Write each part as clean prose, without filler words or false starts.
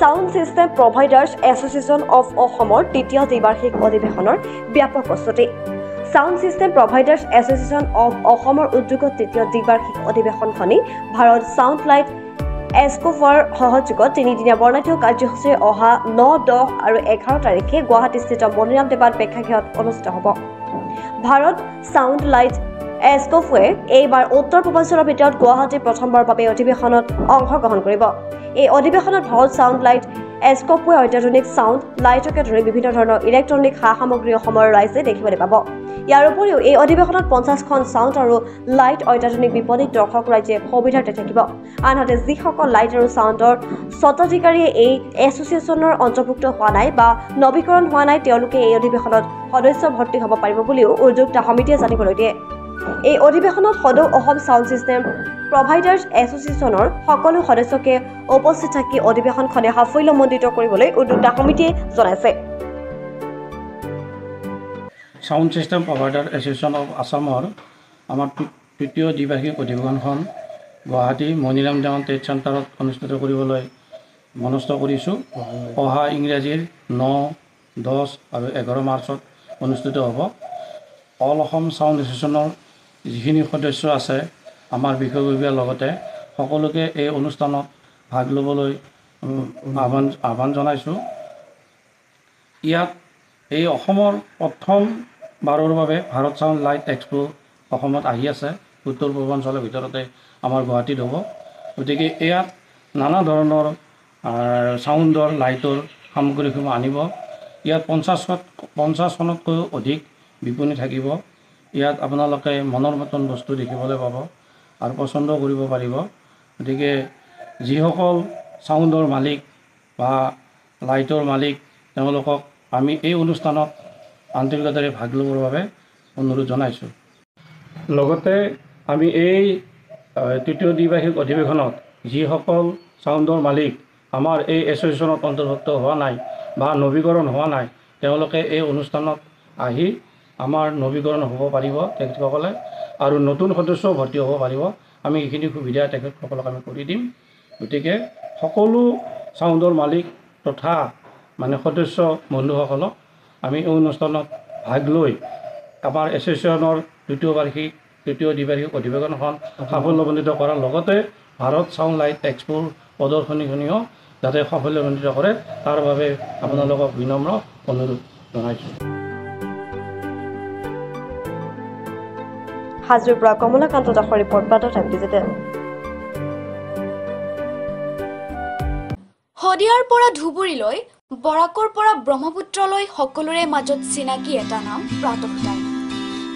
Sound system providers association of অসমৰ তৃতীয় দ্বিবাৰ্ষিক অধিৱেশনৰ ব্যাপক প্ৰস্তুতি। Sound system providers association of অসমৰ উদ্যোগত তৃতীয় দ্বিবাৰ্ষিক অধিৱেশনখনি ভাৰত সাউণ্ড লাইট এছকোফাৰ সহযোগত তিনিদিনীয়া বৰ্ণাঢ্য কাৰ্যসূচীৰে অহা 9, 10 আৰু 11 তাৰিখে গুৱাহাটীস্থিত মণিৰাম দেৱাত প্ৰেক্ষাগৃহত অনুষ্ঠিত হ'ব। ভাৰত সাউণ্ড লাইট এছকোফে এইবাৰ উত্তৰ পূৰ্বাঞ্চলৰ ভিতৰত গুৱাহাটী প্ৰথমবাৰৰ বাবে অধিৱেশনত অংশগ্ৰহণ কৰিব। এই অধিৱেশনত ভাৰত সাউণ্ড লাইট এছকোফে অত্যাধুনিক সাউণ্ড লাইটকে ধৰি বিভিন্ন ধৰণৰ ইলেক্ট্ৰনিক সা-সামগ্ৰী অসমৰ ৰাইজে দেখিবলৈ পাব। ইয়াৰ উপৰিও এই অধিৱেশনত 50খন সাউণ্ড আৰু লাইট অত্যাধুনিক বিপণীত দৰ্শক ৰাইজে সুবিধাৰ্থে থাকিব। আনহাতে যিসকল লাইট আৰু সাউণ্ডৰ স্বত্বাধিকাৰীয়ে এই এছ'চিয়েশ্যনৰ অন্তৰ্ভুক্ত হোৱা নাই বা নৱীকৰণ হোৱা নাই তেওঁলোকে এই অধিৱেশনত সদস্য ভৰ্তি হ'ব পাৰিব বুলিও উদ্যোক্তা সমিতিয়ে জানিবলৈ দিয়ে। এই অধিৱেশনত সদৌ অসম সাউণ্ড ছিষ্টেম প্ৰভাইডাৰ্ছ এছ'চিয়েশ্যনৰ সকলো সদস্যকে উপস্থিত থাকি অধিৱেশনখনে সাফল্যমণ্ডিত কৰিবলৈ উদ্যোক্তা সমিতিয়ে জনাইছে। Sound system provider association of আছামৰ আমাৰ তৃতীয় দ্বিবাৰ্ষিক অধিৱেশনখন গুৱাহাটী মণিৰাম দেৱান ট্ৰেড চেণ্টাৰত অনুষ্ঠিত কৰিবলৈ মনস্থ কৰিছোঁ। অহা ইংৰাজীৰ 9, 10 আৰু 11 মাৰ্চত অনুষ্ঠিত হ'ব। অল অসম সাউণ্ড এছ'চিয়েশ্যনৰ যিখিনি সদস্য আছে আমাৰ বিষয়ববীয়াৰ লগতে সকলোকে এই অনুষ্ঠানত ভাগ ল'বলৈ আহ্বান জনাইছোঁ। ইয়াত এই অসমৰ প্ৰথমবাৰৰ বাবে ভাৰত সাউণ্ড লাইট এক্সপো অসমত আহি আছে। উত্তৰ পূৰ্বাঞ্চলৰ ভিতৰতে আমাৰ গুৱাহাটীত হ'ব। গতিকে ইয়াত নানা ধৰণৰ সাউণ্ডৰ লাইটৰ সামগ্ৰীসমূহ আনিব। ইয়াত 50খনতকৈও অধিক বিপণী থাকিব। ইয়াত আপোনালোকে মনৰ মতন বস্তু দেখিবলৈ পাব আৰু পচন্দ কৰিব পাৰিব। গতিকে যিসকল সাউণ্ডৰ মালিক বা লাইটৰ মালিক তেওঁলোকক আমি এই অনুষ্ঠানত আন্তৰিকতাৰে ভাগ ল'বৰ বাবে অনুৰোধ জনাইছোঁ। লগতে আমি এই তৃতীয় দ্বিবাৰ্ষিক অধিৱেশনত যিসকল সাউণ্ডৰ মালিক আমাৰ এই এছ'চিয়েশ্যনত অন্তৰ্ভুক্ত হোৱা নাই বা নৱীকৰণ হোৱা নাই তেওঁলোকে এই অনুষ্ঠানত আহি আমাৰ নৱীকৰণ হ'ব পাৰিব তেখেতসকলে আৰু নতুন সদস্যও ভৰ্তি হ'ব পাৰিব। আমি এইখিনি সুবিধা তেখেতসকলক আমি কৰি দিম। গতিকে সকলো সাউণ্ডৰ মালিক তথা সদস্য বন্ধুসকলক আমি এই অনুষ্ঠানত ভাগ লৈ আমাৰ এছ'চিয়েশ্যনৰ তৃতীয় দ্বিবাৰ্ষিক অধিৱেশনখন সাফল্যমণ্ডিত কৰাৰ লগতে ভাৰত সাউণ্ড লাইট এক্সপোৰ প্ৰদৰ্শনীখনিও যাতে সাফল্যমণ্ডিত কৰে তাৰ বাবে আপোনালোকক বিনম্ৰ অনুৰোধ জনাইছোঁ। হাজোৰ পৰা কমলাকান্ত দাসৰ ৰিপৰ্ট বাতৰি টাইম ডিজিটেল। শদিয়াৰ পৰা ধুবুৰীলৈ, বৰাকৰ পৰা ব্ৰহ্মপুত্ৰলৈ সকলোৰে মাজত চিনাকি এটা নাম প্ৰাতঃ টাইম।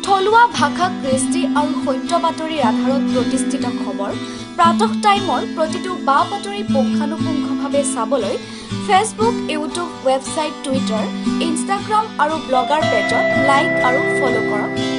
থলুৱা ভাষা, কৃষ্টি আৰু সত্য বাতৰিৰ আধাৰত প্ৰতিষ্ঠিত খবৰ প্ৰাতঃ টাইমৰ প্ৰতিটো বা বাতৰি পুংখানুপুংখভাৱে চাবলৈ Facebook, YouTube, website, Twitter, Instagram আৰু ব্লগাৰ পেজত লাইক আৰু ফ'ল' কৰক।